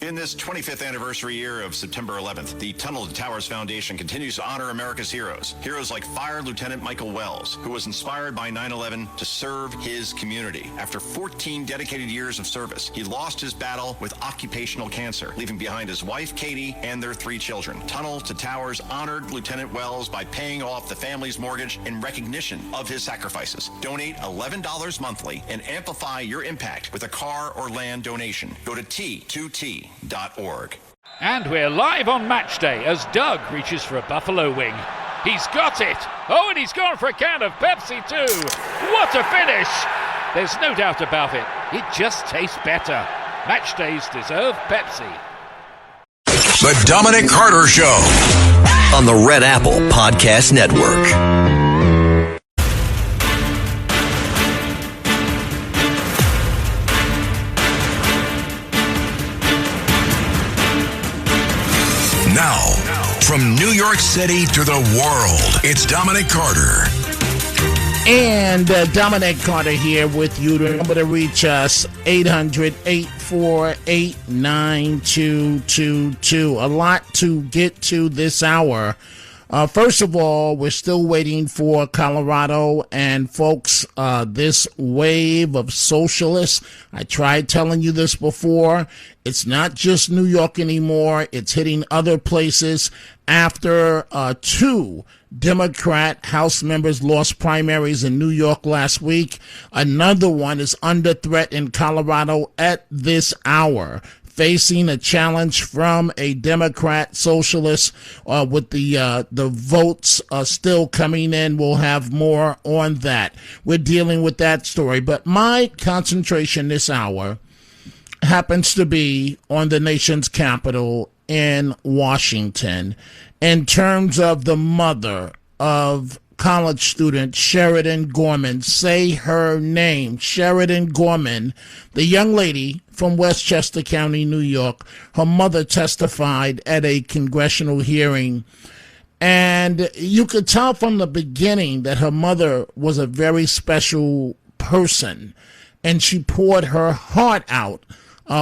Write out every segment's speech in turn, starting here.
In this 25th anniversary year of September 11th, the Tunnel to Towers Foundation continues to honor America's heroes. Heroes like Fire Lieutenant Michael Wells, who was inspired by 9/11 to serve his community. After 14 dedicated years of service, he lost his battle with occupational cancer, leaving behind his wife, Katie, and their 3 children. Tunnel to Towers honored Lieutenant Wells by paying off the family's mortgage in recognition of his sacrifices. Donate $11 monthly and amplify your impact with a car or land donation. Go to T2T. And we're live on match day as Doug reaches for a buffalo wing. He's got it! Oh, and he's gone for a can of Pepsi too! What a finish! There's no doubt about it. It just tastes better. Match days deserve Pepsi. The Dominic Carter Show on the Red Apple Podcast Network. Now, from New York City to the world, it's Dominic Carter. And Dominic Carter here with you. Remember to reach us, 800-848-9222. A lot to get to this hour. First of all, we're still waiting for Colorado and folks, this wave of socialists. I tried telling you this before. It's not just New York anymore. It's hitting other places after 2 Democrat House members lost primaries in New York last week. Another one is under threat in Colorado at this hour, facing a challenge from a Democrat socialist with the votes still coming in. We'll have more on that. We're dealing with that story. But my concentration this hour happens to be on the nation's capital in Washington in terms of the mother of college student Sheridan Gorman. Say her name, Sheridan Gorman, the young lady from Westchester County, New York. Her mother testified at a congressional hearing, and you could tell from the beginning that her mother was a very special person, and she poured her heart out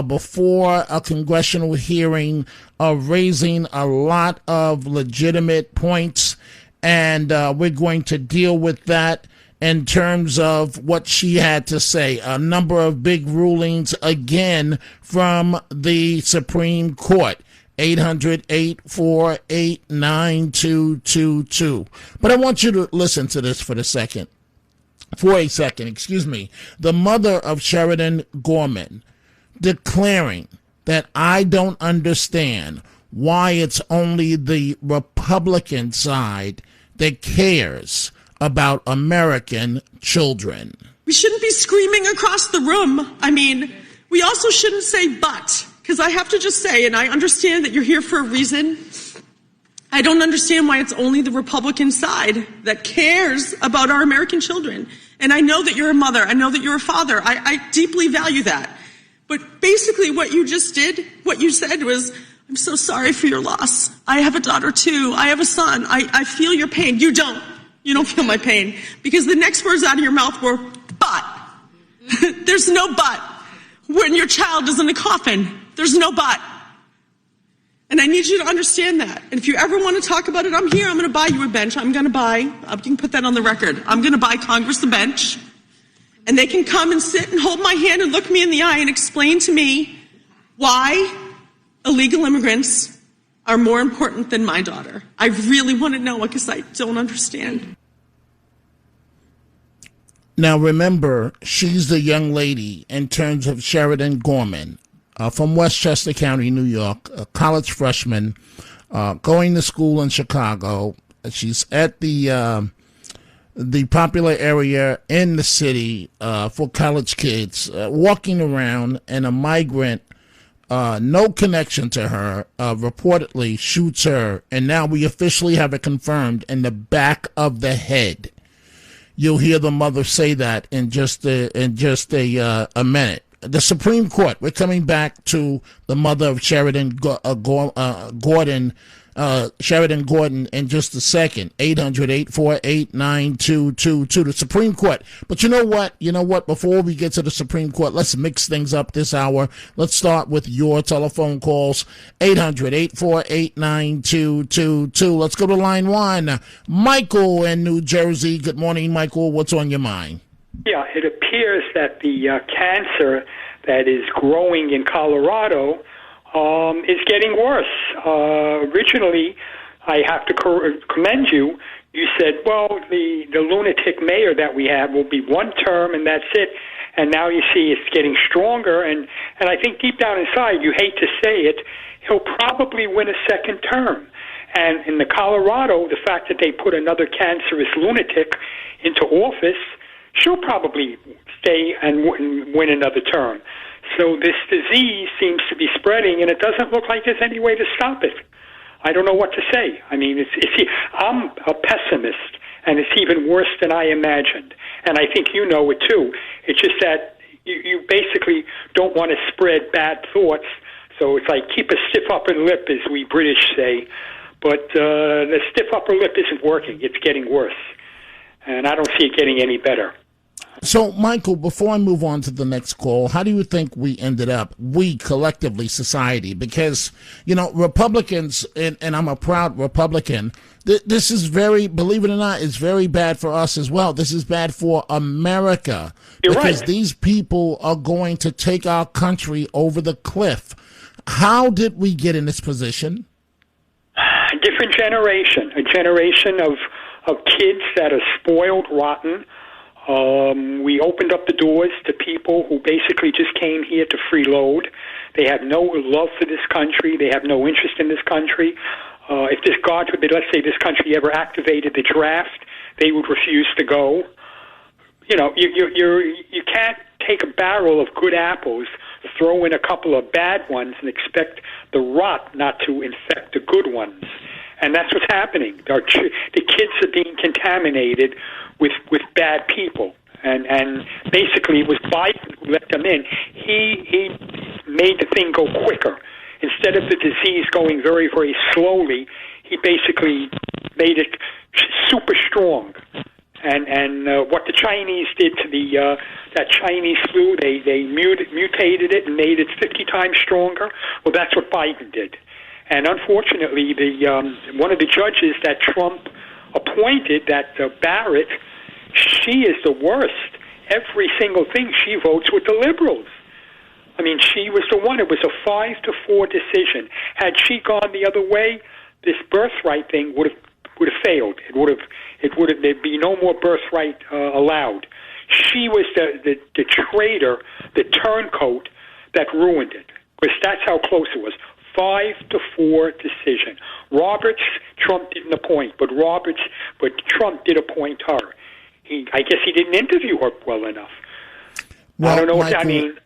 before a congressional hearing, raising a lot of legitimate points, and we're going to deal with that in terms of what she had to say. A number of big rulings again from the Supreme Court. 800-848-9222. But I want you to listen to this for a second. The mother of Sheridan Gorman declaring that I don't understand why it's only the Republican side that cares about American children. We shouldn't be screaming across the room. I mean, we also shouldn't say but, because I have to just say, and I understand that you're here for a reason, I don't understand why it's only the Republican side that cares about our American children. And I know that you're a mother. I know that you're a father. I deeply value that. But basically what you just did, what you said was, I'm so sorry for your loss. I have a daughter too. I have a son. I feel your pain. You don't. You don't feel my pain. Because the next words out of your mouth were, but. There's no but. When your child is in a coffin, there's no but. And I need you to understand that. And if you ever want to talk about it, I'm here. I'm going to buy you a bench. I'm going to buy, you can put that on the record. I'm going to buy Congress a bench. And they can come and sit and hold my hand and look me in the eye and explain to me why illegal immigrants are more important than my daughter. I really want to know because I don't understand. Now remember, she's the young lady in terms of Sheridan Gorman from Westchester County, New York, a college freshman going to school in Chicago. She's at the popular area in the city for college kids, walking around, and a migrant, no connection to her, reportedly shoots her, and now we officially have it confirmed, in the back of the head. You'll hear the mother say that in just a minute. the Supreme Court. We're coming back to the mother of Sheridan Gordon. Sheridan Gordon in just a second. 800-848-9222, the Supreme Court. But you know what? Before we get to the Supreme Court, let's mix things up this hour. Let's start with your telephone calls. 800-848-9222. Let's go to line one. Michael in New Jersey. Good morning, Michael. What's on your mind? Yeah, it appears that the cancer that is growing in Colorado is getting worse. Originally, I have to commend you. You said, well, the lunatic mayor that we have will be one term and that's it. And now you see it's getting stronger. And I think deep down inside, you hate to say it, he'll probably win a second term. And in the Colorado, the fact that they put another cancerous lunatic into office, she'll probably stay and win another term. So this disease seems to be spreading, and it doesn't look like there's any way to stop it. I don't know what to say. I mean, I'm a pessimist, and it's even worse than I imagined. And I think you know it too. It's just that you basically don't want to spread bad thoughts. So it's like keep a stiff upper lip, as we British say. But the stiff upper lip isn't working. It's getting worse. And I don't see it getting any better. So, Michael, before I move on to the next call, how do you think we ended up, we collectively, society? Because, Republicans, and I'm a proud Republican, this is very, believe it or not, it's very bad for us as well. This is bad for America. You're because right. These people are going to take our country over the cliff. How did we get in this position? A different generation, a generation of kids that are spoiled rotten. We opened up the doors to people who basically just came here to freeload. They have no love for this country. They have no interest in this country. If this, God forbid, let's say this country ever activated the draft, they would refuse to go. You can't take a barrel of good apples, throw in a couple of bad ones, and expect the rot not to infect the good ones. And that's what's happening. The kids are being contaminated with bad people. And basically it was Biden who let them in. He made the thing go quicker. Instead of the disease going very, very slowly, he basically made it super strong. And what the Chinese did to that Chinese flu, they mutated it and made it 50 times stronger. Well, that's what Biden did. And unfortunately, one of the judges that Trump appointed, that Barrett, she is the worst. Every single thing she votes with the liberals. I mean, she was the one. It was a 5-4 decision. Had she gone the other way, this birthright thing would have failed. There'd be no more birthright allowed. She was the traitor, the turncoat that ruined it. Because that's how close it was. 5-4 decision. Roberts, Trump didn't appoint, but Trump did appoint her. I guess he didn't interview her well enough. Well, I don't know Michael, what I mean.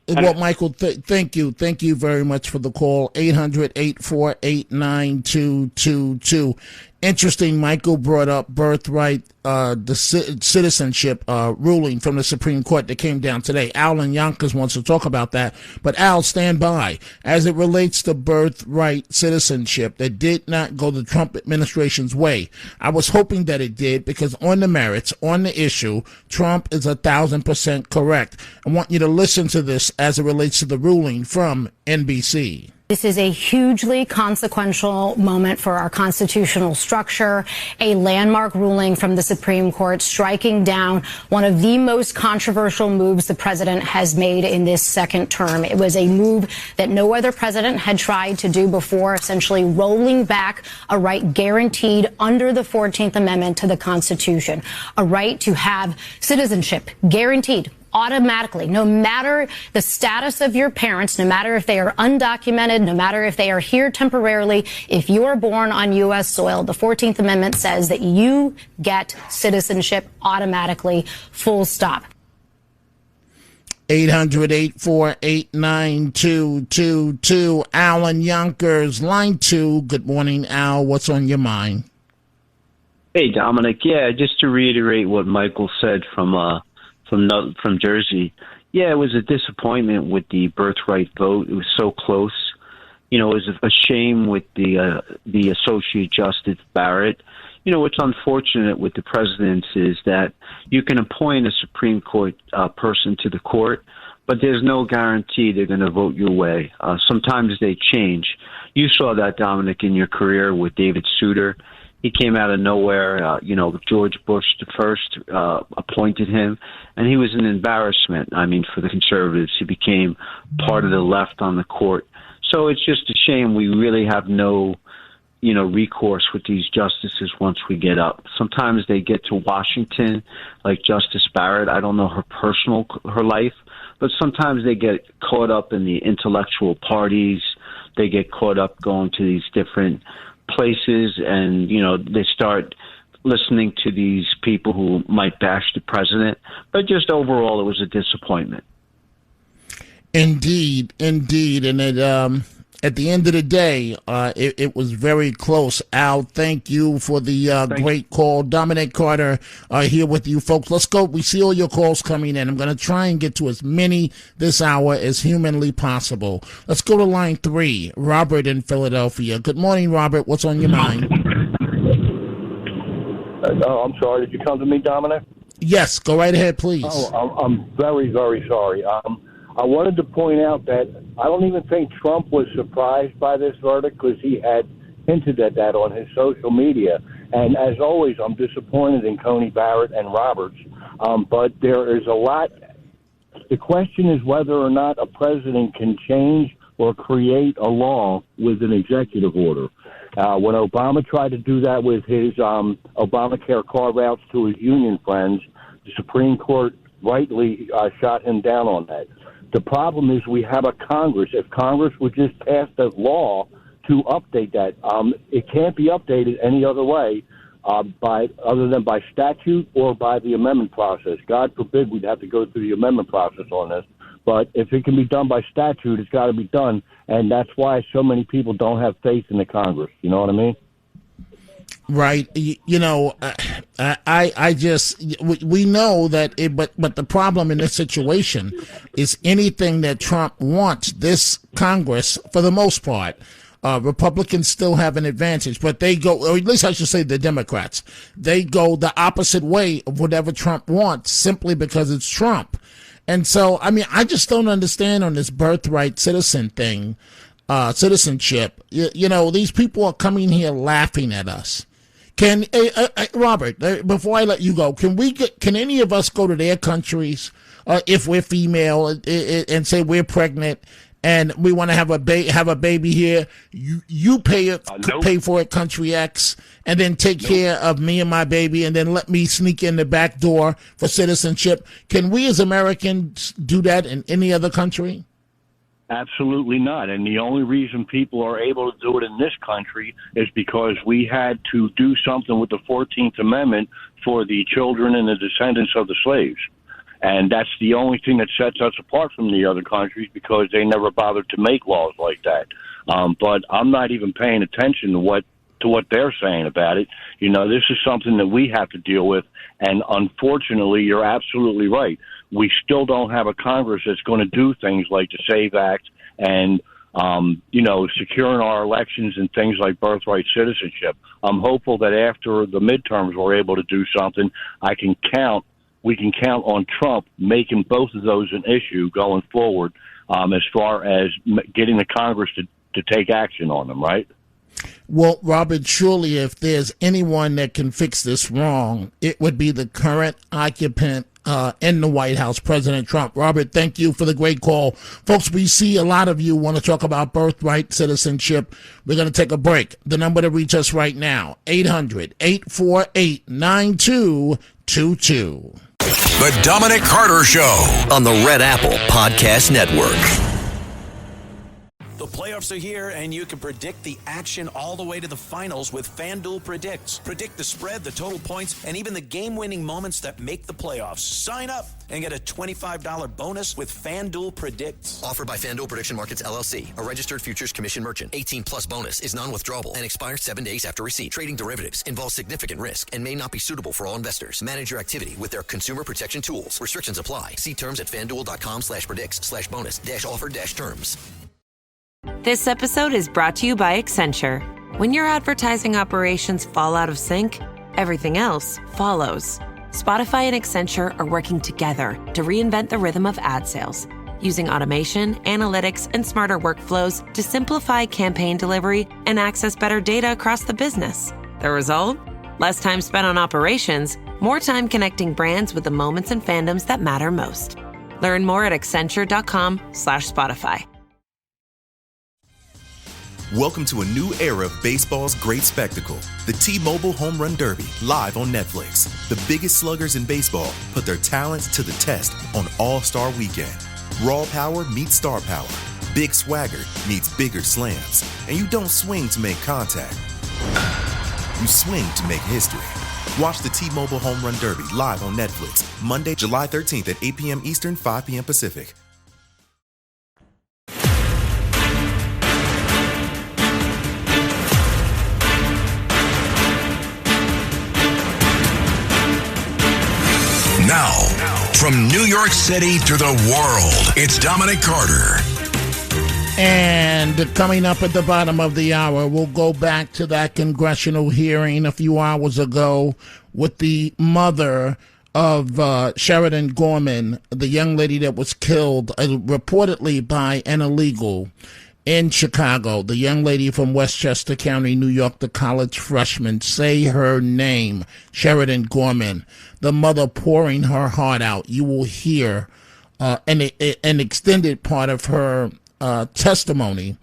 Well, Michael, thank you. Thank you very much for the call. 800-848-9222. Interesting, Michael brought up birthright, the citizenship ruling from the Supreme Court that came down today. Al in Yonkers wants to talk about that. But Al, stand by. As it relates to birthright citizenship that did not go the Trump administration's way, I was hoping that it did, because on the merits, on the issue, Trump is 1,000% correct. I want you to listen to this as it relates to the ruling from NBC. This is a hugely consequential moment for our constitutional structure, a landmark ruling from the Supreme Court striking down one of the most controversial moves the president has made in this second term. It was a move that no other president had tried to do before, essentially rolling back a right guaranteed under the 14th Amendment to the Constitution, a right to have citizenship guaranteed automatically, no matter the status of your parents, no matter if they are undocumented, no matter if they are here temporarily, if you're born on U.S. soil, the 14th Amendment says that you get citizenship automatically, full stop. 800-848-9222. Al in Yonkers, line 2. Good morning, Al. What's on your mind? Hey, Dominic. Yeah, just to reiterate what Michael said from Jersey. Yeah, it was a disappointment with the birthright vote. It was so close. It was a shame with the Associate Justice Barrett. What's unfortunate with the presidents is that you can appoint a Supreme Court person to the court, but there's no guarantee they're going to vote your way. Sometimes they change. You saw that, Dominic, in your career with David Souter. He came out of nowhere. George Bush the first appointed him, and he was an embarrassment. For the conservatives, he became part of the left on the court. So it's just a shame we really have no, recourse with these justices once we get up. Sometimes they get to Washington, like Justice Barrett. I don't know her life, but sometimes they get caught up in the intellectual parties. They get caught up going to these different places, and they start listening to these people who might bash the president. But just overall, it was a disappointment. Indeed, and it at the end of the day, it was very close. Al, thank you for the great call. Dominic Carter here with you, folks. Let's go. We see all your calls coming in. I'm going to try and get to as many this hour as humanly possible. Let's go to line 3, Robert in Philadelphia. Good morning, Robert. What's on your mind? I'm sorry. Did you come to me, Dominic? Yes. Go right ahead, please. I'm very, very sorry. I wanted to point out that I don't even think Trump was surprised by this verdict because he had hinted at that on his social media. And as always, I'm disappointed in Coney Barrett and Roberts. But there is a lot. The question is whether or not a president can change or create a law with an executive order. When Obama tried to do that with his Obamacare carve-outs to his union friends, the Supreme Court rightly shot him down on that. The problem is we have a Congress. If Congress would just pass the law to update that, it can't be updated any other way other than by statute or by the amendment process. God forbid we'd have to go through the amendment process on this. But if it can be done by statute, it's got to be done. And that's why so many people don't have faith in the Congress. You know what I mean? Right. We know that but the problem in this situation is anything that Trump wants, this Congress, for the most part, Republicans still have an advantage, but they go, or at least I should say the Democrats, they go the opposite way of whatever Trump wants simply because it's Trump. And so, I just don't understand on this birthright citizenship. These people are coming here laughing at us. Robert, before I let you go, can any of us go to their countries, if we're female and say we're pregnant and we want to have a baby here? You pay for it, country X, and then take care of me and my baby, and then let me sneak in the back door for citizenship. Can we as Americans do that in any other country? Absolutely not. And the only reason people are able to do it in this country is because we had to do something with the 14th Amendment for the children and the descendants of the slaves. And that's the only thing that sets us apart from the other countries, because they never bothered to make laws like that. But I'm not even paying attention to what they're saying about it. This is something that we have to deal with. And unfortunately, you're absolutely right. We still don't have a Congress that's going to do things like the SAVE Act and, securing our elections and things like birthright citizenship. I'm hopeful that after the midterms we're able to do something. We can count on Trump making both of those an issue going forward, as far as getting the Congress to take action on them, right? Well, Robert, surely if there's anyone that can fix this wrong, it would be the current occupant in the White House, President Trump. Robert, thank you for the great call. Folks, we see a lot of you want to talk about birthright citizenship. We're going to take a break. The number to reach us right now, 800-848-9222. The Dominic Carter Show on the Red Apple Podcast Network. The The playoffs are here, and you can predict the action all the way to the finals with FanDuel Predicts. Predict the spread, the total points, and even the game-winning moments that make the playoffs. Sign up and get a $25 bonus with FanDuel Predicts. Offered by FanDuel Prediction Markets, LLC, a registered futures commission merchant. 18 plus bonus is non-withdrawable and expires 7 days after receipt. Trading derivatives involves significant risk and may not be suitable for all investors. Manage your activity with their consumer protection tools. Restrictions apply. See terms at FanDuel.com/predicts/bonus-offer-terms. This episode is brought to you by Accenture. When your advertising operations fall out of sync, everything else follows. Spotify and Accenture are working together to reinvent the rhythm of ad sales, using automation, analytics, and smarter workflows to simplify campaign delivery and access better data across the business. The result? Less time spent on operations, more time connecting brands with the moments and fandoms that matter most. Learn more at Accenture.com/Spotify. Welcome to a new era of baseball's great spectacle. The T-Mobile Home Run Derby, live on Netflix. The biggest sluggers in baseball put their talents to the test on All-Star Weekend. Raw power meets star power. Big swagger meets bigger slams. And you don't swing to make contact. You swing to make history. Watch the T-Mobile Home Run Derby live on Netflix, Monday, July 13th at 8 p.m. Eastern, 5 p.m. Pacific. Now, from New York City to the world, it's Dominic Carter. And coming up at the bottom of the hour, we'll go back to that congressional hearing a few hours ago with the mother of Sheridan Gorman, the young lady that was killed reportedly by an illegal in Chicago. The young lady from Westchester County, New York, the college freshman. Say her name, Sheridan Gorman. The mother pouring her heart out. You will hear an extended part of her testimony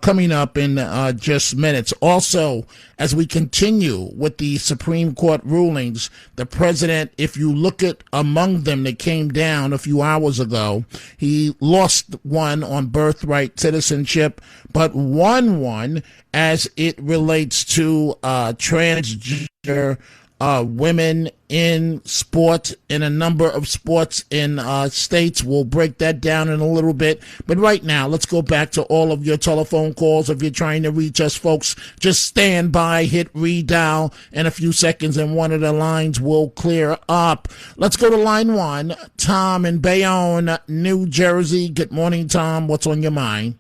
coming up in just minutes. Also, as we continue with the Supreme Court rulings, the president, if you look at among them that came down a few hours ago, he lost one on birthright citizenship, but won one as it relates to transgender women in sport, in a number of sports in states. We'll break that down in a little bit. But right now, let's go back to all of your telephone calls. If you're trying to reach us, folks, just stand by, hit redial in a few seconds, and one of the lines will clear up. Let's go to line one. Tom in Bayonne, New Jersey. Good morning, Tom. What's on your mind?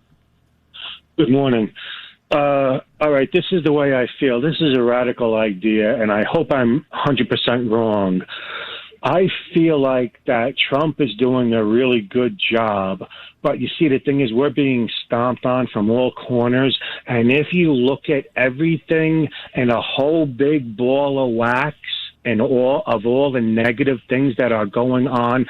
Good morning. All right, this is the way I feel. This is a radical idea, and I hope I'm 100% wrong. I feel like that Trump is doing a really good job, but you see, the thing is, we're being stomped on from all corners, and if you look at everything and a whole big ball of wax and all the negative things that are going on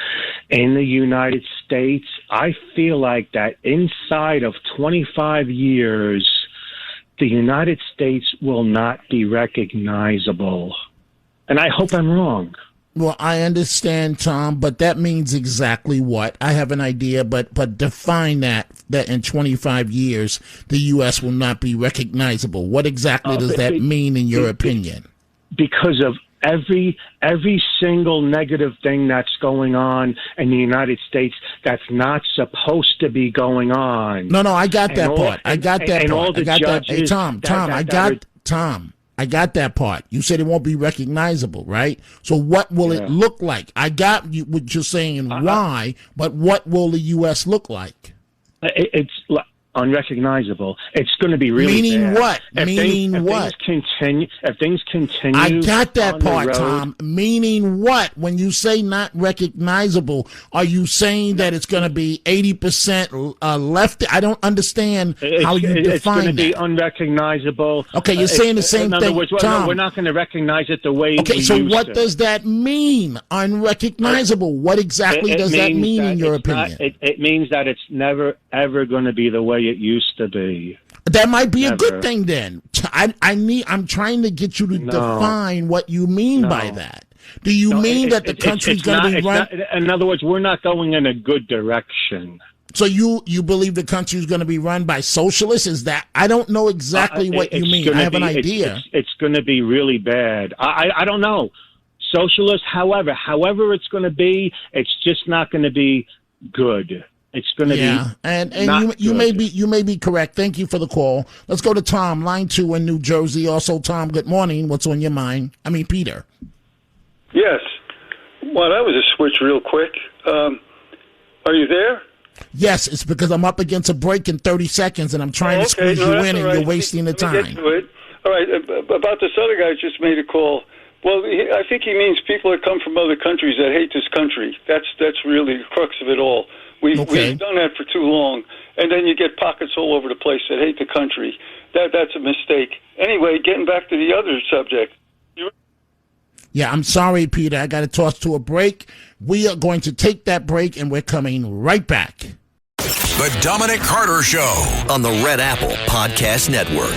in the United States, I feel like that inside of 25 years, the United States will not be recognizable. And I hope I'm wrong. Well, I understand, Tom, but that means exactly what? I have an idea, but define that in 25 years, the U.S. will not be recognizable. What exactly does that mean in your opinion? Because of every single negative thing that's going on in the United States that's not supposed to be going on. No, I got that part. I got that part. I got that. Hey, Tom, I got that part. You said it won't be recognizable, right? So what will it look like? I got you what you're saying why, but what will the U.S. look like? It's unrecognizable. It's going to be really meaning bad. What? Meaning what? If things continue. I got that part, Tom. Meaning what? When you say not recognizable, are you saying that it's going to be 80% left? I don't understand how you define that. It's going to be unrecognizable. Okay, you're saying the same thing, words, Tom. No, we're not going to recognize it the way we used to. Okay, so what does that mean? Unrecognizable. What exactly does that mean in your opinion? It means that it's never, ever going to be the way it used to be. That might be a good thing then. I'm trying to get you to define what you mean by that. Do you mean that the country's going to be run? In other words, we're not going in a good direction. So you believe the country is going to be run by socialists? Is that, I don't know exactly what you mean. I have an idea. It's going to be really bad. I don't know. Socialist, however it's going to be, it's just not going to be good. It's going to be and you may be correct. Thank you for the call. Let's go to Tom, line 2 in New Jersey. Also, Tom, good morning. What's on your mind? I mean, Peter. Yes. Well, that was a switch real quick. Are you there? Yes, it's because I'm up against a break in 30 seconds, and I'm trying to squeeze you in, and you're wasting the time. Get to it. All right, about this other guy just made a call. Well, I think he means people that come from other countries that hate this country. That's really the crux of it all. We've done that for too long, and then you get pockets all over the place that hate the country. That's a mistake. Anyway, getting back to the other subject. Yeah, I'm sorry, Peter. I got to toss to a break. We are going to take that break, and we're coming right back. The Dominic Carter Show on the Red Apple Podcast Network.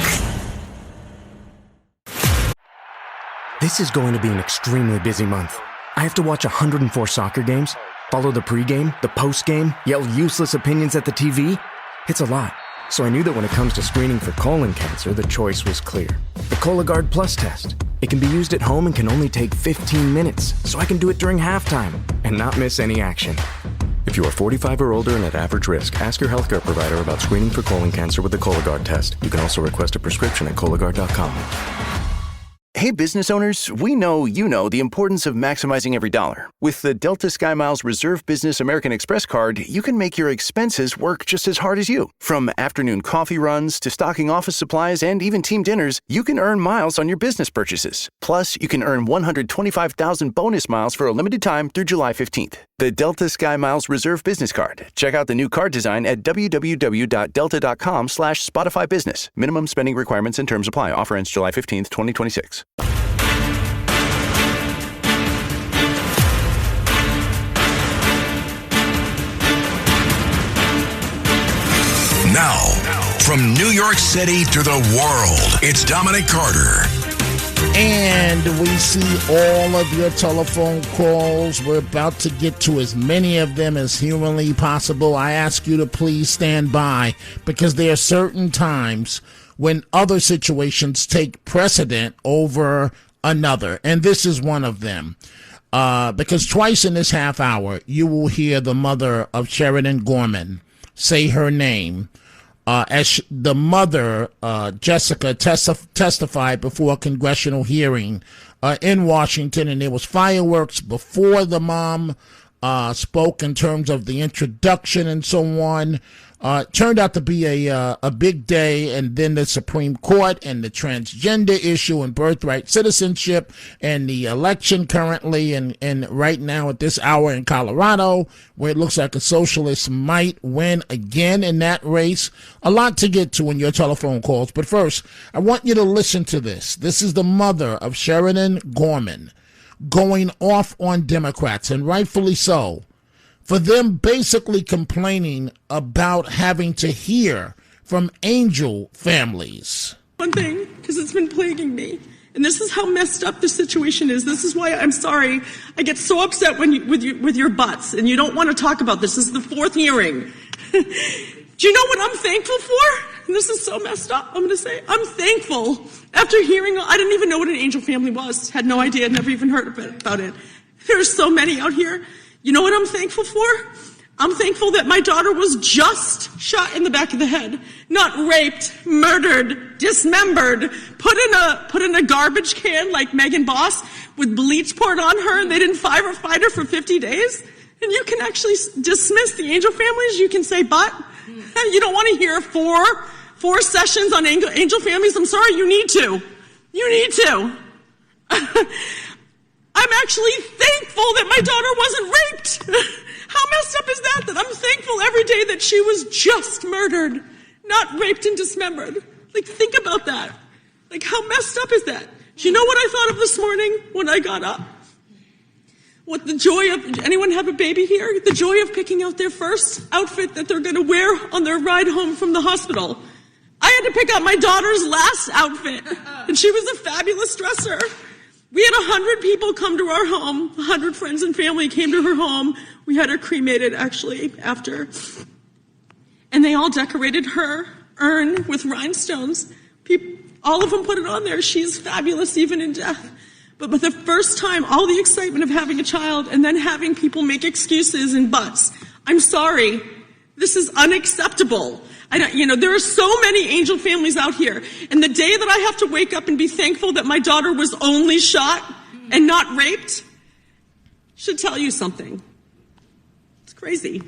This is going to be an extremely busy month. I have to watch 104 soccer games, follow the pregame, the postgame, yell useless opinions at the TV. It's a lot. So I knew that when it comes to screening for colon cancer, the choice was clear. The Cologuard Plus test. It can be used at home and can only take 15 minutes, so I can do it during halftime and not miss any action. If you are 45 or older and at average risk, ask your healthcare provider about screening for colon cancer with the Cologuard test. You can also request a prescription at Cologuard.com. Hey, business owners, we know you know the importance of maximizing every dollar. With the Delta SkyMiles Reserve Business American Express card, you can make your expenses work just as hard as you. From afternoon coffee runs to stocking office supplies and even team dinners, you can earn miles on your business purchases. Plus, you can earn 125,000 bonus miles for a limited time through July 15th. The Delta SkyMiles Reserve Business Card. Check out the new card design at www.delta.com/Spotify Business. Minimum spending requirements and terms apply. Offer ends July 15th, 2026. Now, from New York City to the world, it's Dominic Carter. And we see all of your telephone calls. We're about to get to as many of them as humanly possible. I ask you to please stand by, because there are certain times when other situations take precedent over another. And this is one of them. Because twice in this half hour, you will hear the mother of Sheridan Gorman say her name. As the mother, Jessica, testified before a congressional hearing in Washington, and there was fireworks before the mom spoke in terms of the introduction and so on. Turned out to be a big day, and then the Supreme Court and the transgender issue and birthright citizenship and the election currently and right now at this hour in Colorado, where it looks like a socialist might win again in that race. A lot to get to in your telephone calls, but first, I want you to listen to this. This is the mother of Sheridan Gorman going off on Democrats, and rightfully so, for them basically complaining about having to hear from angel families. One thing, because it's been plaguing me, and this is how messed up the situation is. This is why I'm sorry I get so upset with your butts, and you don't want to talk about this. This is the fourth hearing. Do you know what I'm thankful for? And this is so messed up. I'm going to say I'm thankful after hearing. I didn't even know what an angel family was. Had no idea. Never even heard about it. There's so many out here. You know what I'm thankful for? I'm thankful that my daughter was just shot in the back of the head, not raped, murdered, dismembered, put in a garbage can like Megan Boss with bleach poured on her, and they didn't fight her for 50 days. And you can actually dismiss the angel families. You can say, but you don't want to hear four sessions on angel families. I'm sorry, you need to. You need to. I'm actually thankful that my daughter wasn't raped. How messed up is that? That I'm thankful every day that she was just murdered, not raped and dismembered. Like, think about that. Like, how messed up is that? Do you know what I thought of this morning when I got up? What the joy of, anyone have a baby here? The joy of picking out their first outfit that they're going to wear on their ride home from the hospital. I had to pick out my daughter's last outfit, and she was a fabulous dresser. We had 100 people come to our home. 100 friends and family came to her home. We had her cremated, actually, after. and they all decorated her urn with rhinestones. All of them put it on there. She's fabulous even in death. But the first time, all the excitement of having a child and then having people make excuses and buts. I'm sorry. This is unacceptable. There are so many angel families out here. And the day that I have to wake up and be thankful that my daughter was only shot and not raped should tell you something. It's crazy.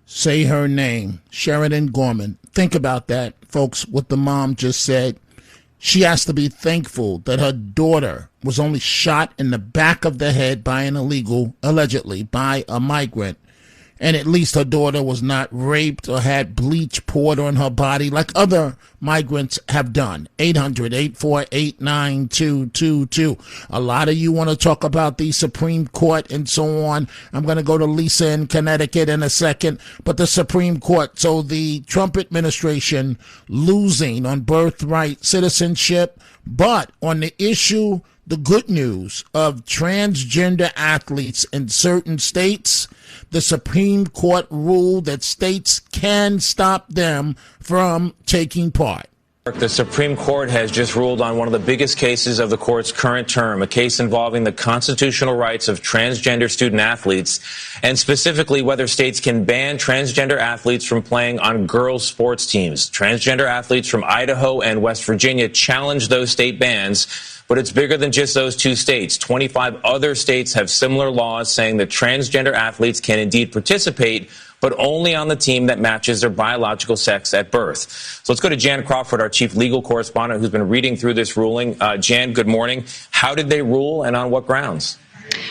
Say her name, Sheridan Gorman. Think about that, folks, what the mom just said. She has to be thankful that her daughter was only shot in the back of the head by an illegal, allegedly, by a migrant. And at least her daughter was not raped or had bleach poured on her body like other migrants have done. 800-848-9222. A lot of you want to talk about the Supreme Court and so on. I'm going to go to Lisa in Connecticut in a second. But the Supreme Court, so the Trump administration losing on birthright citizenship, but on the issue, the good news of transgender athletes in certain states, the Supreme Court ruled that states can stop them from taking part. The Supreme Court has just ruled on one of the biggest cases of the court's current term, a case involving the constitutional rights of transgender student athletes, and specifically whether states can ban transgender athletes from playing on girls' sports teams. Transgender athletes from Idaho and West Virginia challenged those state bans, but it's bigger than just those two states. 25 other states have similar laws saying that transgender athletes can indeed participate, but only on the team that matches their biological sex at birth. So let's go to Jan Crawford, our chief legal correspondent, who's been reading through this ruling. Jan, good morning. How did they rule and on what grounds?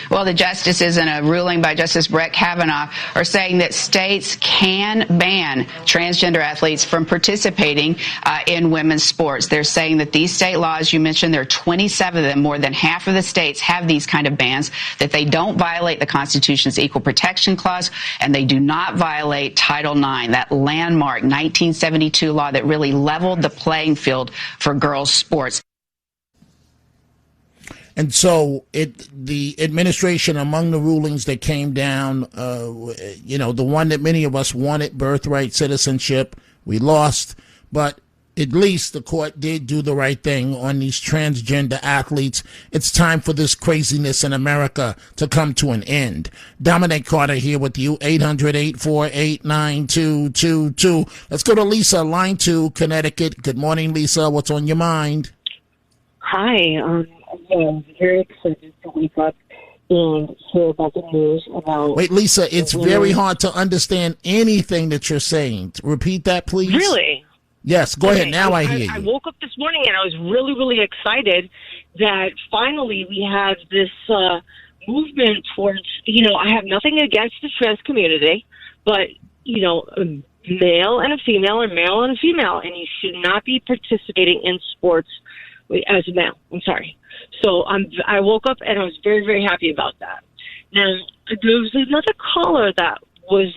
Well, the justices in a ruling by Justice Brett Kavanaugh are saying that states can ban transgender athletes from participating in women's sports. They're saying that these state laws, you mentioned there are 27 of them, more than half of the states have these kind of bans, that they don't violate the Constitution's Equal Protection Clause, and they do not violate Title IX, that landmark 1972 law that really leveled the playing field for girls' sports. And so the administration, among the rulings that came down, the one that many of us wanted, birthright citizenship, we lost. But at least the court did do the right thing on these transgender athletes. It's time for this craziness in America to come to an end. Dominic Carter here with you, 800-848-9222. Let's go to Lisa, line 2, Connecticut. Good morning, Lisa. What's on your mind? Hi, I'm very excited to wake up and hear about the news about... Wait, Lisa, it's very hard to understand anything that you're saying. Repeat that, please. Really? Yes, go ahead. Now I hear you. I woke up this morning and I was really, really excited that finally we have this movement towards, I have nothing against the trans community, but, a male and a female or male and a female, and you should not be participating in sports as a male. I'm sorry. So I woke up and I was very, very happy about that. Now, there was another caller that was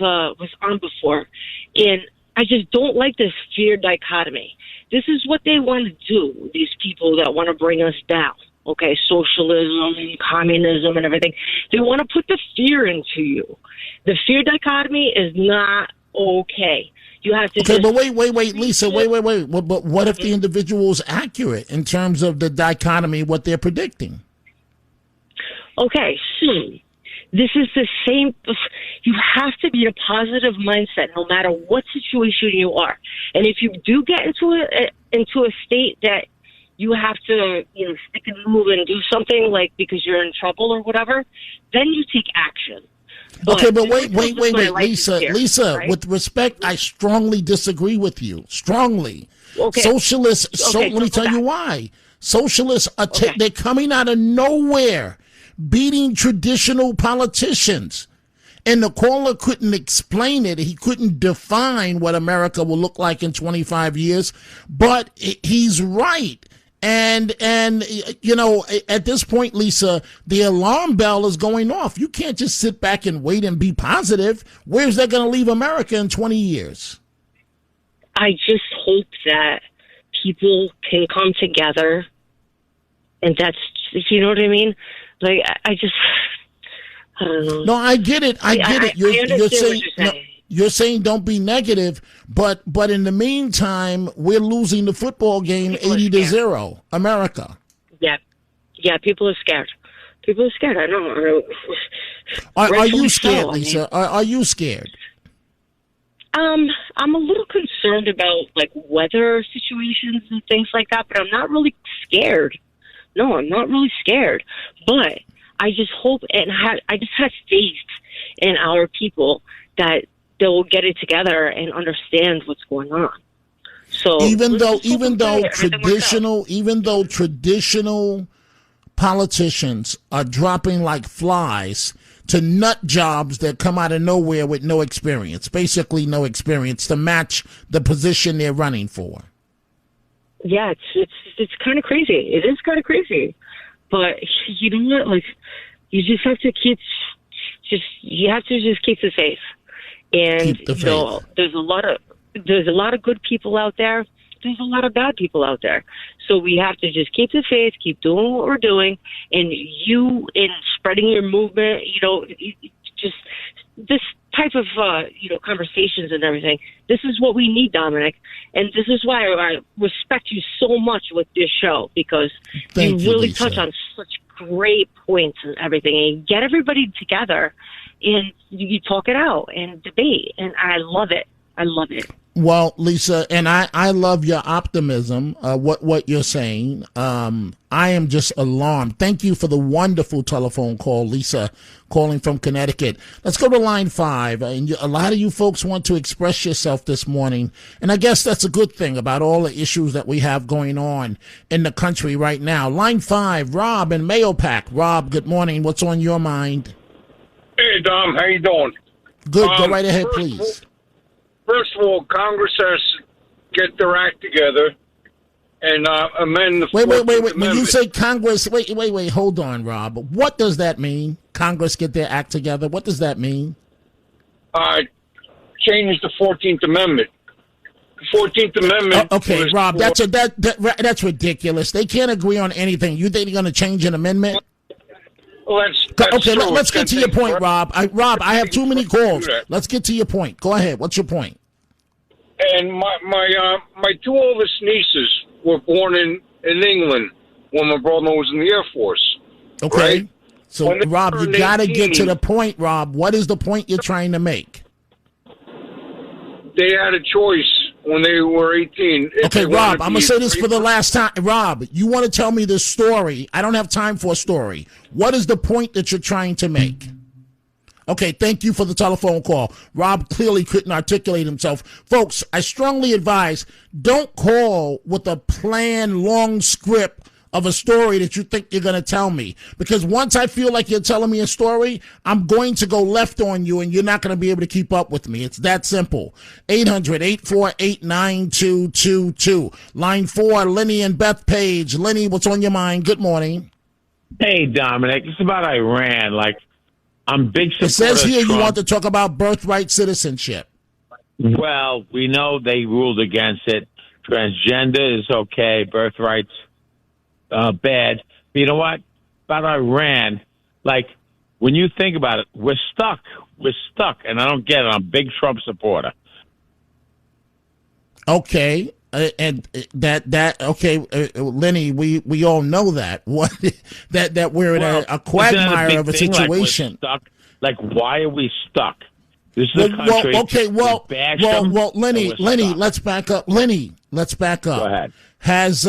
on before, and I just don't like this fear dichotomy. This is what they want to do, these people that want to bring us down, okay, socialism and communism and everything. They want to put the fear into you. The fear dichotomy is not okay. You have to. Okay, but wait, Lisa, wait. But what if the individual is accurate in terms of the dichotomy, what they're predicting? Okay, so this is the same. You have to be in a positive mindset no matter what situation you are. And if you do get into a state that you have to, stick and move and do something like because you're in trouble or whatever, then you take action. Okay, but wait, Lisa, right? With respect, I strongly disagree with you. Strongly. Okay. Socialists, let me tell you why. Socialists, they're coming out of nowhere, beating traditional politicians. And the caller couldn't explain it. He couldn't define what America will look like in 25 years. But he's right. And at this point, Lisa, the alarm bell is going off. You can't just sit back and wait and be positive. Where's that going to leave America in 20 years? I just hope that people can come together, and that's, you know what I mean? Like, I don't know. No, I get it. I get it. You're saying. You're saying don't be negative, but in the meantime, we're losing the football game 80-0. America. Yeah, people are scared. People are scared. I know. Are you scared, Lisa? Are you scared? I'm a little concerned about like weather situations and things like that, but I'm not really scared. No, I'm not really scared. But I just hope and I just have faith in our people that they will get it together and understand what's going on. So even though traditional politicians are dropping like flies to nut jobs that come out of nowhere with no experience, basically no experience to match the position they're running for. Yeah, it's kind of crazy. It is kind of crazy, but you know what? Like, you just have to keep the faith. And you know, there's a lot of good people out there. There's a lot of bad people out there. So we have to just keep the faith, keep doing what we're doing, and you in spreading your movement, you know, just this type of, conversations and everything. This is what we need, Dominic. And this is why I respect you so much with this show, because you really touch on such great points and everything. And you get everybody together and you talk it out and debate. And I love it. I love it. Well, Lisa, and I love your optimism, what you're saying. I am just alarmed. Thank you for the wonderful telephone call, Lisa, calling from Connecticut. Let's go to line 5. And a lot of you folks want to express yourself this morning. And I guess that's a good thing about all the issues that we have going on in the country right now. Line 5, Rob in Mahopac. Rob, good morning. What's on your mind? Hey, Dom. How you doing? Good. Go right ahead, please. First of all, Congress has to get their act together and amend the... Wait. When you say Congress... Wait. Hold on, Rob. What does that mean? Congress get their act together? What does that mean? Change the 14th Amendment. The 14th Amendment... Okay, Rob, that's ridiculous. They can't agree on anything. You think they're going to change an amendment? Well, that's okay, true. let's get to your point, Rob. I have too many calls. Let's get to your point. Go ahead. What's your point? And my two oldest nieces were born in England when my brother was in the Air Force. Okay. Right? So, Rob, you got to get to the point, Rob. What is the point you're trying to make? They had a choice when they were 18. Okay, Rob, I'm going to say this for the last time. Rob, you want to tell me this story. I don't have time for a story. What is the point that you're trying to make? Okay, thank you for the telephone call. Rob clearly couldn't articulate himself. Folks, I strongly advise, don't call with a planned long script of a story that you think you're going to tell me. Because once I feel like you're telling me a story, I'm going to go left on you and you're not going to be able to keep up with me. It's that simple. 800-848-9222. Line 4, Lenny and Beth Page. Lenny, what's on your mind? Good morning. Hey, Dominic. It's about Iran. I'm big supporter. It says here Trump. You want to talk about birthright citizenship. Well, we know they ruled against it. Transgender is okay. Birthright's bad. But you know what? About Iran, when you think about it, we're stuck. We're stuck, and I don't get it. I'm a big Trump supporter. Okay. And Lenny, we all know that. What that we're in a quagmire of a situation. Why are we stuck? This is a country. Lenny, let's back up. Lenny, let's back up. Go ahead. Has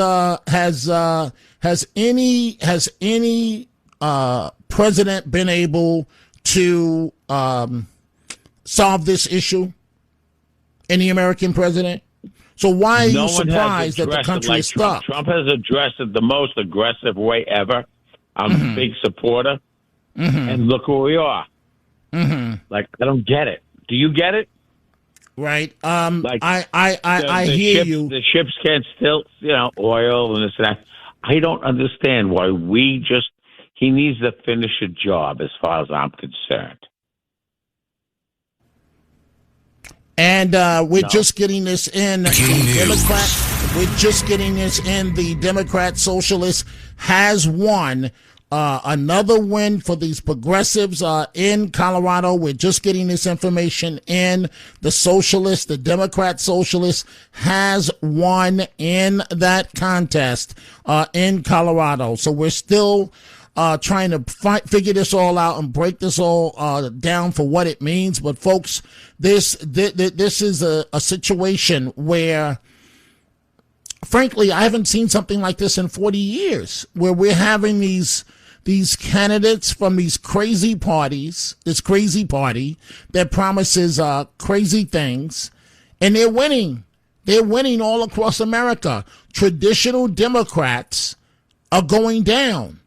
any president been able to solve this issue? Any American president? So why are you surprised that the country is stuck? Trump has addressed it the most aggressive way ever. I'm a big supporter. And look where we are. I don't get it. Do you get it? Right. I hear you. The ships can't still, oil and this and that. I don't understand why he needs to finish a job as far as I'm concerned. And we're just getting this in. We're just getting this in. The Democrat Socialist has won Another win for these progressives in Colorado. We're just getting this information in. The Democrat socialist has won in that contest in Colorado. So we're still trying to figure this all out and break this all down for what it means. But folks, this is a situation where, frankly, I haven't seen something like this in 40 years, where we're having these candidates from these crazy parties, this crazy party that promises crazy things, and they're winning. They're winning all across America. Traditional Democrats are going down.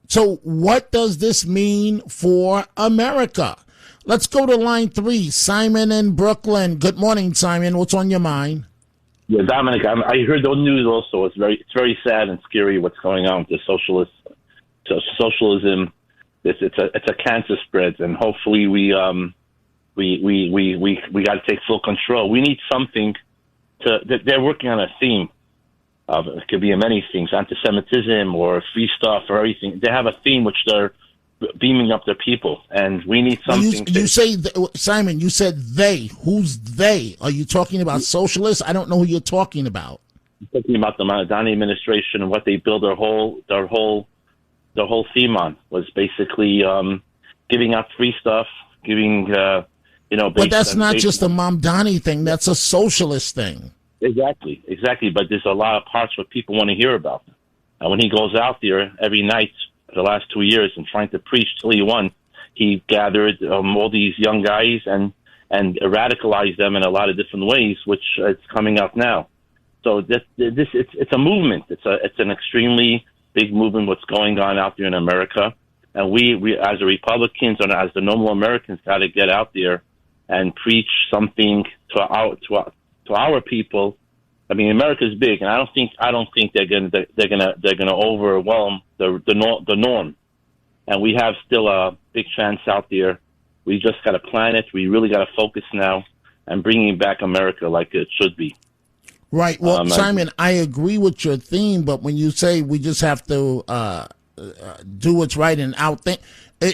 So what does this mean for America? Let's go to line 3. Simon in Brooklyn. Good morning, Simon. What's on your mind? Yeah, Dominic, I heard the news also. It's very sad and scary what's going on with the socialism. It's a cancer spread, and hopefully we got to take full control. We need something they're working on a theme. It could be many things, anti-Semitism or free stuff or everything. They have a theme which they're beaming up their people, and we need something. Simon, you said they. Who's they? Are you talking about socialists? I don't know who you're talking about. I'm talking about the Madani administration and what they built their whole theme on was basically giving out free stuff, giving But that's not just a Mamdani thing. That's a socialist thing. Exactly. But there's a lot of parts what people want to hear about. And when he goes out there every night for the last 2 years and trying to preach till he won, he gathered all these young guys and radicalized them in a lot of different ways, which is coming out now. So it's a movement. It's an extremely big movement. What's going on out there in America, and we as the Republicans and as the normal Americans got to get out there and preach something to our people. I mean, America's big, and I don't think they're gonna overwhelm the norm. And we have still a big chance out there. We just got to plan it. We really got to focus now and bringing back America like it should be. Right. Well, Simon, I agree with your theme, but when you say we just have to do what's right and outthink,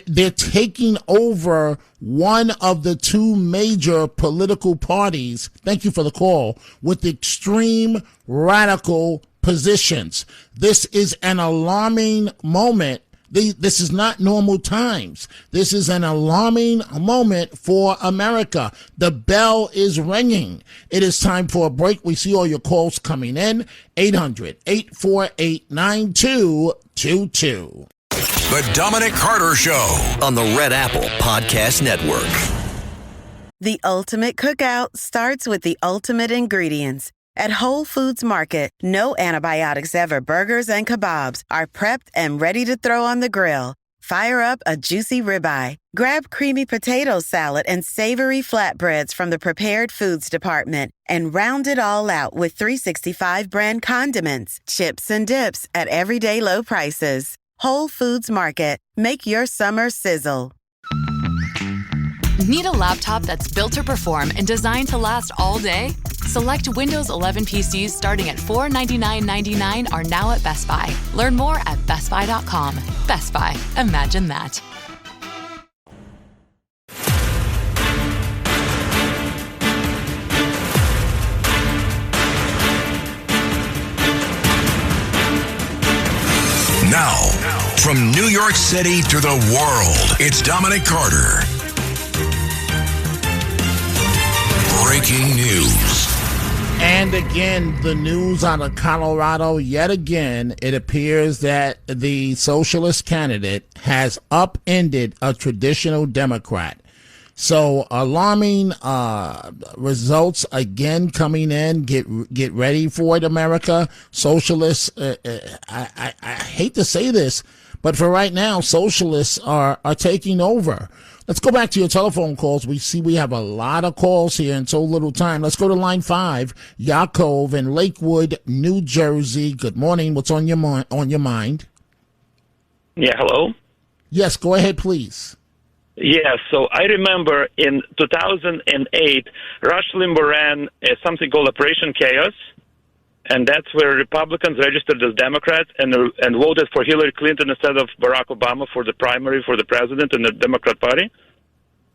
they're taking over one of the two major political parties, thank you for the call, with extreme radical positions. This is an alarming moment. This is not normal times. This is an alarming moment for America. The bell is ringing. It is time for a break. We see all your calls coming in. 800-848-9222. The Dominic Carter Show on the Red Apple Podcast Network. The ultimate cookout starts with the ultimate ingredients. At Whole Foods Market, no antibiotics ever burgers and kebabs are prepped and ready to throw on the grill. Fire up a juicy ribeye. Grab creamy potato salad and savory flatbreads from the prepared foods department and round it all out with 365 brand condiments, chips, and dips at everyday low prices. Whole Foods Market. Make your summer sizzle. Need a laptop that's built to perform and designed to last all day? Select Windows 11 PCs starting at $499.99 are now at Best Buy. Learn more at bestbuy.com. Best Buy. Imagine that. now. From New York City to the world, it's Dominic Carter. Breaking news. And again, the news out of Colorado, yet again, it appears that the socialist candidate has upended a traditional Democrat. So alarming results again coming in. Get ready for it, America. Socialists, I hate to say this, but for right now, socialists are taking over. Let's go back to your telephone calls. We see we have a lot of calls here in so little time. Let's go to line 5, Yaakov in Lakewood, New Jersey. Good morning. What's on your mind? Yeah, hello? Yes, go ahead, please. Yeah, so I remember in 2008, Rush Limbaugh ran something called Operation Chaos, and that's where Republicans registered as Democrats and voted for Hillary Clinton instead of Barack Obama for the primary for the president in the Democrat Party.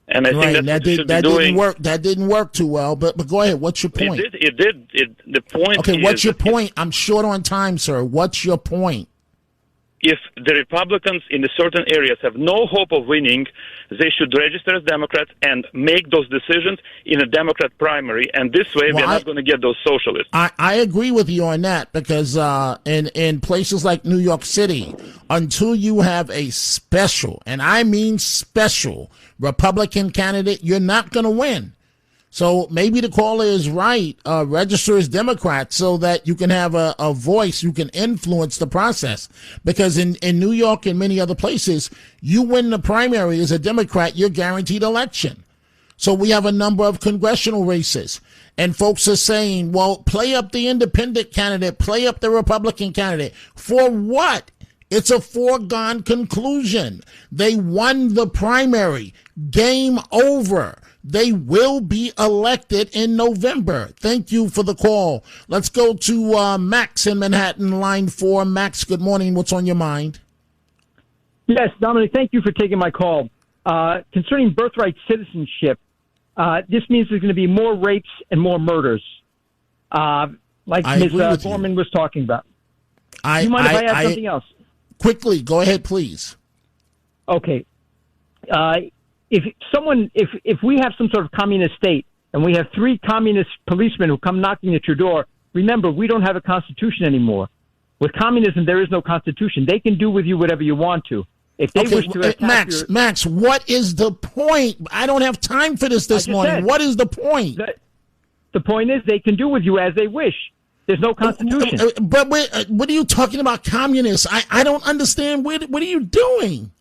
And I think that didn't work. That didn't work too well. But go ahead. What's your point? It did. The point. Okay. What's your point? I'm short on time, sir. What's your point? If the Republicans in the certain areas have no hope of winning, they should register as Democrats and make those decisions in a Democrat primary. And this way, we're not going to get those socialists. I agree with you on that because in places like New York City, until you have a special, and I mean special, Republican candidate, you're not going to win. So maybe the caller is right. Register as Democrat so that you can have a voice, you can influence the process. Because in New York and many other places, you win the primary as a Democrat, you're guaranteed election. So we have a number of congressional races. And folks are saying, well, play up the independent candidate, play up the Republican candidate. For what? It's a foregone conclusion. They won the primary. Game over. They will be elected in November. Thank you for the call. Let's go to Max in Manhattan, line 4. Max, good morning. What's on your mind? Yes, Dominic, thank you for taking my call. Concerning birthright citizenship, this means there's going to be more rapes and more murders, like Ms. Gorman was talking about. Do you mind if I add something else? Quickly, go ahead, please. Okay. If we have some sort of communist state and we have 3 communist policemen who come knocking at your door, remember, we don't have a constitution anymore. With communism, there is no constitution. They can do with you whatever you want to. If they wish to attack Max, what is the point? I don't have time for this morning. What is the point? The point is they can do with you as they wish. There's no constitution. But what are you talking about, communists? I don't understand. What are you doing?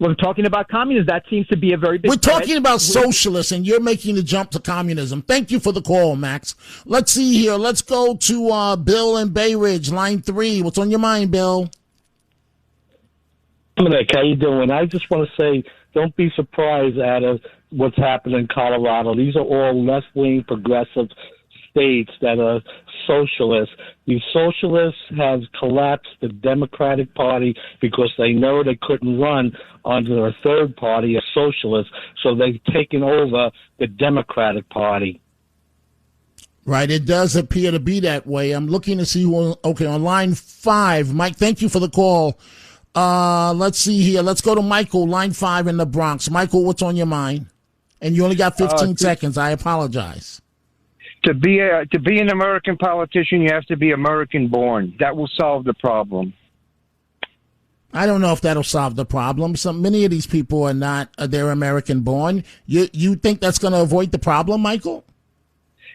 Well, I'm talking about communism. That seems to be a very big We're talking about socialists, and you're making the jump to communism. Thank you for the call, Max. Let's see here. Let's go to Bill in Bay Ridge, line 3. What's on your mind, Bill? Dominic, how you doing? I just want to say, don't be surprised at what's happening in Colorado. These are all left-wing progressive states that are socialists. These socialists have collapsed the Democratic Party because they know they couldn't run under a third party, a socialist, so they've taken over the Democratic Party. Right, it does appear to be that way. I'm looking to see who. Okay, on line 5, Mike. Thank you for the call. Let's see here. Let's go to Michael, line 5 in the Bronx. Michael, what's on your mind? And you only got 15 seconds. I apologize. To be an American politician, you have to be American born. That will solve the problem. I don't know if that'll solve the problem. Many of these people are not. They're American born. You think that's going to avoid the problem, Michael?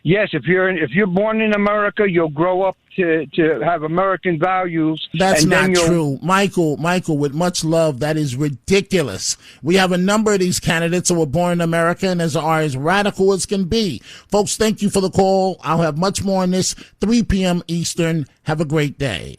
Yes, if you're born in America, you'll grow up to have American values. That's not true. Michael, with much love, that is ridiculous. We have a number of these candidates who were born in America and are as radical as can be. Folks, thank you for the call. I'll have much more on this, 3 p.m. Eastern. Have a great day.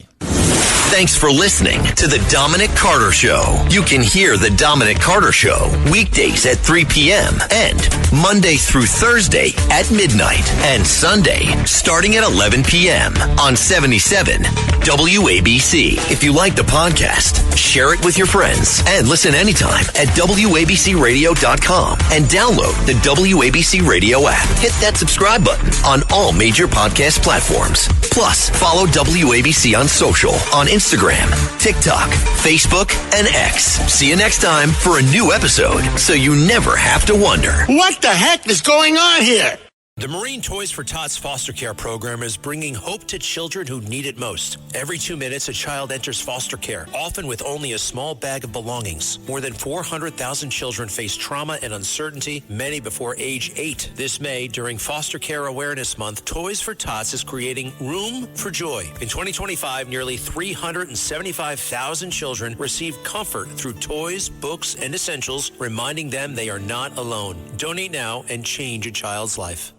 Thanks for listening to The Dominic Carter Show. You can hear The Dominic Carter Show weekdays at 3 p.m. and Monday through Thursday at midnight and Sunday starting at 11 p.m. on 77 WABC. If you like the podcast, share it with your friends and listen anytime at WABCRadio.com and download the WABC Radio app. Hit that subscribe button on all major podcast platforms. Plus, follow WABC on social on Instagram, TikTok, Facebook, and X. See you next time for a new episode so you never have to wonder, what the heck is going on here? The Marine Toys for Tots foster care program is bringing hope to children who need it most. Every 2 minutes, a child enters foster care, often with only a small bag of belongings. More than 400,000 children face trauma and uncertainty, many before age 8. This May, during Foster Care Awareness Month, Toys for Tots is creating Room for Joy. In 2025, nearly 375,000 children received comfort through toys, books, and essentials, reminding them they are not alone. Donate now and change a child's life.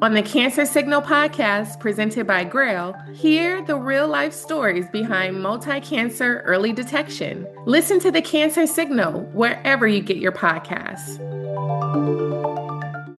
On the Cancer Signal podcast presented by Grail, hear the real-life stories behind multi-cancer early detection. Listen to the Cancer Signal wherever you get your podcasts.